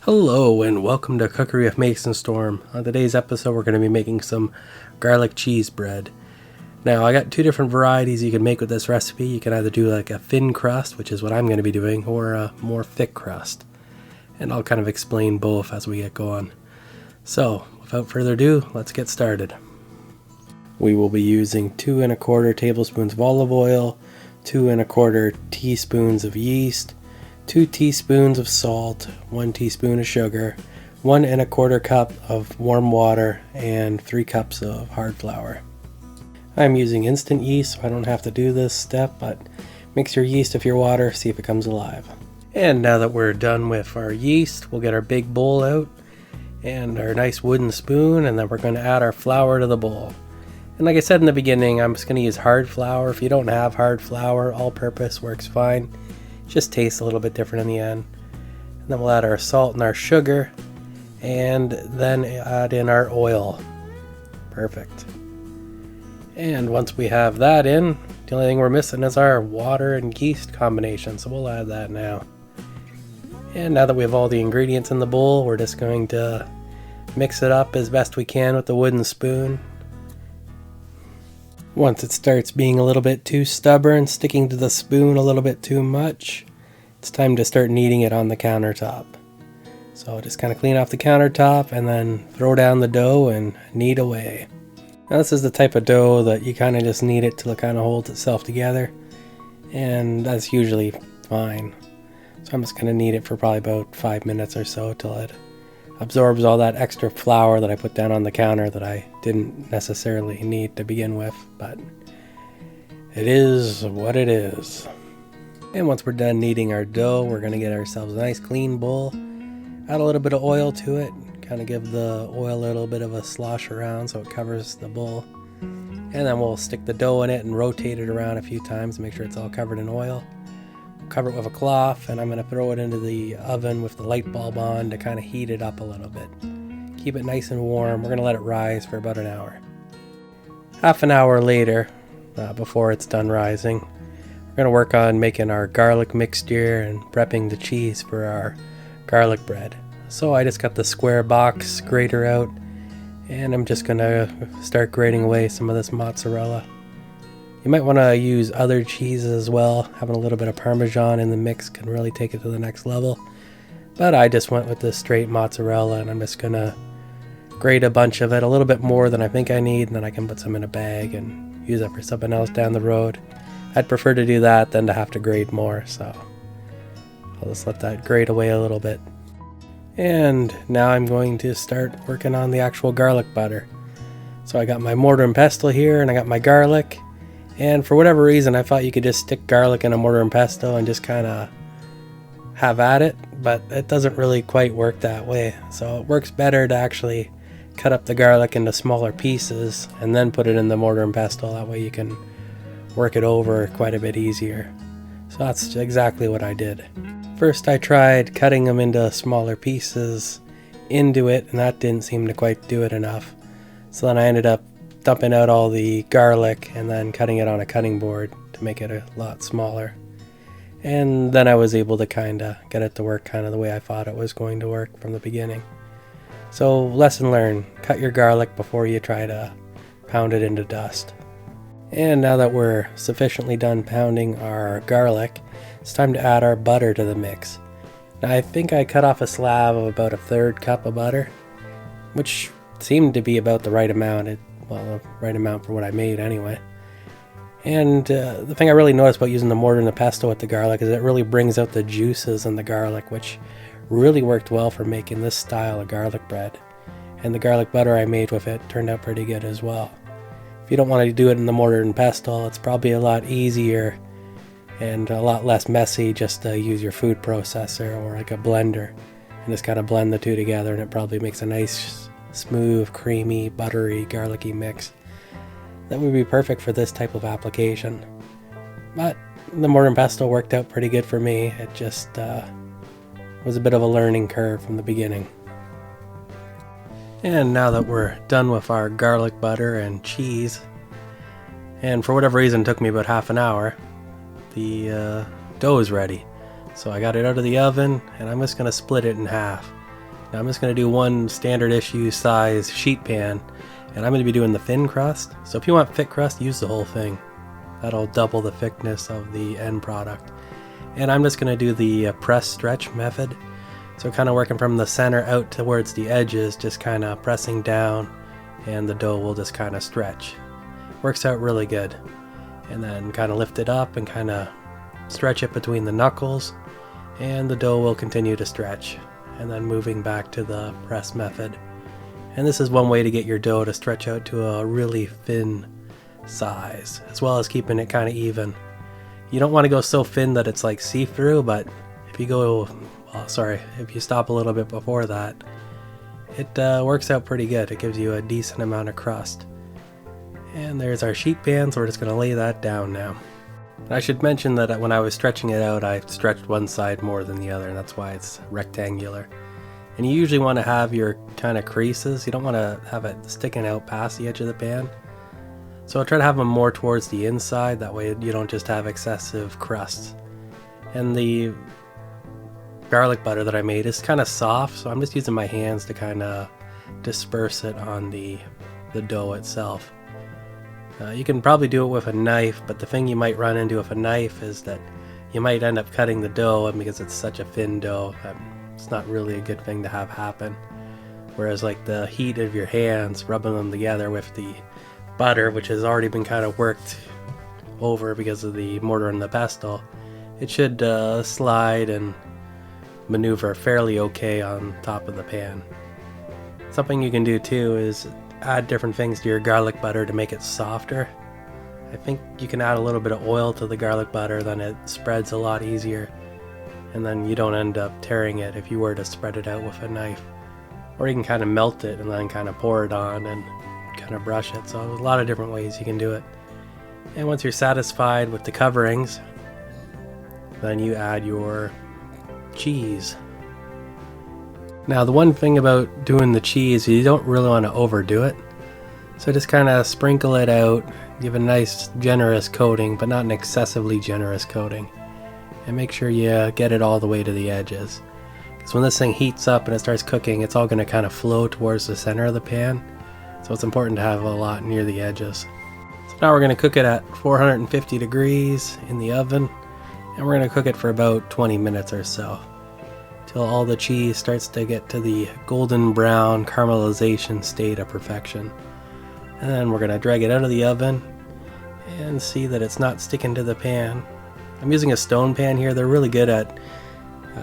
Hello and welcome to Cookery with Mason Storm. On today's episode we're going to be making some garlic cheese bread. Now I got two different varieties you can make with this recipe. You can either do like a thin crust, which is what I'm going to be doing, or a more thick crust. And I'll kind of explain both as we get going. So without further ado, let's get started. We will be using 2 1/4 tablespoons of olive oil, 2 1/4 teaspoons of yeast, 2 teaspoons of salt, 1 teaspoon of sugar, 1 1/4 cup of warm water, and 3 cups of hard flour. I'm using instant yeast, so I don't have to do this step, but mix your yeast with your water, see if it comes alive. And now that we're done with our yeast, we'll get our big bowl out and our nice wooden spoon, and then we're going to add our flour to the bowl. And like I said in the beginning, I'm just going to use hard flour. If you don't have hard flour, all-purpose works fine. Just tastes a little bit different in the end. And then we'll add our salt and our sugar, and then add in our oil. Perfect. And once we have that in, the only thing we're missing is our water and yeast combination, so we'll add that now. And now that we have all the ingredients in the bowl, we're just going to mix it up as best we can with the wooden spoon. Once it starts being a little bit too stubborn, sticking to the spoon a little bit too much, it's time to start kneading it on the countertop. So just kind of clean off the countertop and then throw down the dough and knead away. Now this is the type of dough that you kind of just knead it till it kind of holds itself together, and that's usually fine. So I'm just going to knead it for probably about 5 minutes or so till it absorbs all that extra flour that I put down on the counter that I didn't necessarily need to begin with, but it is what it is. And once we're done kneading our dough, we're going to get ourselves a nice clean bowl, add a little bit of oil to it, kind of give the oil a little bit of a slosh around so it covers the bowl, and then we'll stick the dough in it and rotate it around a few times to make sure it's all covered in oil. Cover it with a cloth, and I'm going to throw it into the oven with the light bulb on to kind of heat it up a little bit. Keep it nice and warm. We're going to let it rise for about an hour. Half an hour later, before it's done rising, we're going to work on making our garlic mixture and prepping the cheese for our garlic bread. So I just got the square box grater out, and I'm just going to start grating away some of this mozzarella. You might want to use other cheeses as well. Having a little bit of Parmesan in the mix can really take it to the next level. But I just went with the straight mozzarella, and I'm just going to grate a bunch of it, a little bit more than I think I need, and then I can put some in a bag and use it for something else down the road. I'd prefer to do that than to have to grate more, so I'll just let that grate away a little bit. And now I'm going to start working on the actual garlic butter. So I got my mortar and pestle here, and I got my garlic. And for whatever reason, I thought you could just stick garlic in a mortar and pestle and just kind of have at it, but it doesn't really quite work that way. So it works better to actually cut up the garlic into smaller pieces and then put it in the mortar and pestle. That way you can work it over quite a bit easier. So that's exactly what I did. First I tried cutting them into smaller pieces into it, and that didn't seem to quite do it enough. So then I ended up dumping out all the garlic and then cutting it on a cutting board to make it a lot smaller. And then I was able to kind of get it to work kind of the way I thought it was going to work from the beginning. So lesson learned, cut your garlic before you try to pound it into dust. And now that we're sufficiently done pounding our garlic, it's time to add our butter to the mix. Now I think I cut off a slab of about 1/3 cup of butter, which seemed to be about the right amount. The right amount for what I made anyway. And the thing I really noticed about using the mortar and the pestle with the garlic is it really brings out the juices in the garlic, which really worked well for making this style of garlic bread. And the garlic butter I made with it turned out pretty good as well. If you don't want to do it in the mortar and pestle, it's probably a lot easier and a lot less messy just to use your food processor or like a blender and just kind of blend the two together, and it probably makes a nice smooth, creamy, buttery, garlicky mix. That would be perfect for this type of application. But the mortar and pestle worked out pretty good for me. It just was a bit of a learning curve from the beginning. And now that we're done with our garlic butter and cheese, and for whatever reason it took me about half an hour, the dough is ready. So I got it out of the oven, and I'm just going to split it in half. Now I'm just going to do one standard issue size sheet pan, and I'm going to be doing the thin crust. So if you want thick crust, use the whole thing. That'll double the thickness of the end product. And I'm just going to do the press stretch method. So kind of working from the center out towards the edges, just kind of pressing down, and the dough will just kind of stretch. Works out really good. And then kind of lift it up and kind of stretch it between the knuckles, and the dough will continue to stretch. And then moving back to the press method. And this is one way to get your dough to stretch out to a really thin size, as well as keeping it kind of even. You don't want to go so thin that it's like see-through, but if you go, if you stop a little bit before that, it works out pretty good. It gives you a decent amount of crust. And there's our sheet pan, so we're just going to lay that down now. And I should mention that when I was stretching it out, I stretched one side more than the other, and that's why it's rectangular. And you usually want to have your kind of creases. You don't want to have it sticking out past the edge of the pan. So I'll try to have them more towards the inside, that way you don't just have excessive crust. And the garlic butter that I made is kind of soft, so I'm just using my hands to kind of disperse it on the dough itself. You can probably do it with a knife, but the thing you might run into with a knife is that you might end up cutting the dough, and because it's such a thin dough, it's not really a good thing to have happen. Whereas like the heat of your hands, rubbing them together with the butter, which has already been kind of worked over because of the mortar and the pestle, it should slide and maneuver fairly okay on top of the pan. Something you can do too is add different things to your garlic butter to make it softer. I think you can add a little bit of oil to the garlic butter, then it spreads a lot easier, and then you don't end up tearing it if you were to spread it out with a knife. Or you can kind of melt it and then kind of pour it on and kind of brush it. So there's a lot of different ways you can do it. And once you're satisfied with the coverings, then you add your cheese. Now the one thing about doing the cheese, you don't really want to overdo it. So just kind of sprinkle it out, give a nice generous coating, but not an excessively generous coating. And make sure you get it all the way to the edges. Because when this thing heats up and it starts cooking, it's all going to kind of flow towards the center of the pan. So it's important to have a lot near the edges. So now we're going to cook it at 450 degrees in the oven. And we're going to cook it for about 20 minutes or so, till all the cheese starts to get to the golden brown caramelization state of perfection. And then we're going to drag it out of the oven and see that it's not sticking to the pan. I'm using a stone pan here. They're really good at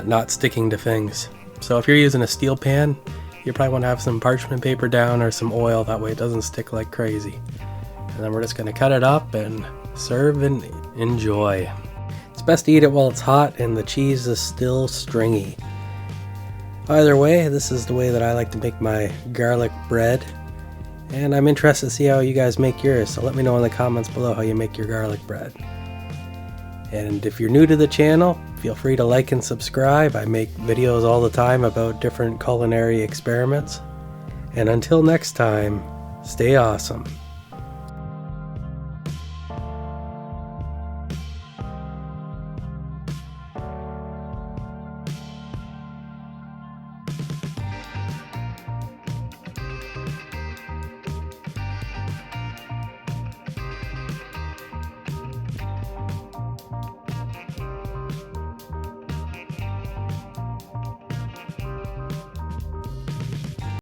not sticking to things. So if you're using a steel pan, you probably want to have some parchment paper down or some oil, that way it doesn't stick like crazy. And then we're just going to cut it up and serve and enjoy. It's best to eat it while it's hot and the cheese is still stringy. Either way, this is the way that I like to make my garlic bread. And I'm interested to see how you guys make yours, so let me know in the comments below how you make your garlic bread. And if you're new to the channel, feel free to like and subscribe. I make videos all the time about different culinary experiments. And until next time, stay awesome.